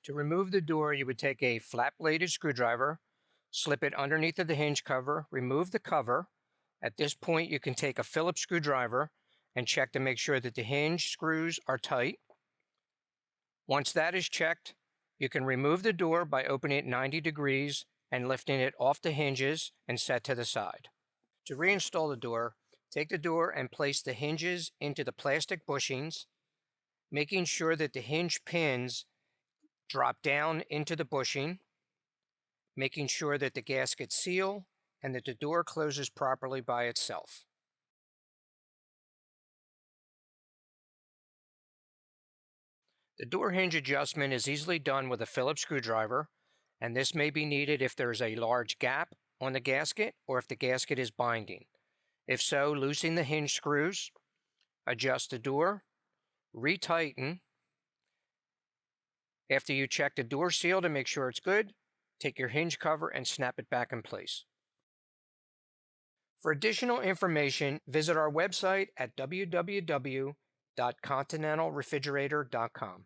To remove the door, you would take a flat-bladed screwdriver, slip it underneath of the hinge cover, remove the cover. At this point, you can take a Phillips screwdriver and check to make sure that the hinge screws are tight. Once that is checked, you can remove the door by opening it 90 degrees and lifting it off the hinges and set to the side. To reinstall the door, take the door and place the hinges into the plastic bushings, making sure that the hinge pins drop down into the bushing, making sure that the gaskets seal and that the door closes properly by itself. The door hinge adjustment is easily done with a Phillips screwdriver, and this may be needed if there is a large gap on the gasket or if the gasket is binding. If so, loosen the hinge screws, adjust the door, retighten. After you check the door seal to make sure it's good, take your hinge cover and snap it back in place. For additional information, visit our website at www.continentalrefrigerator.com.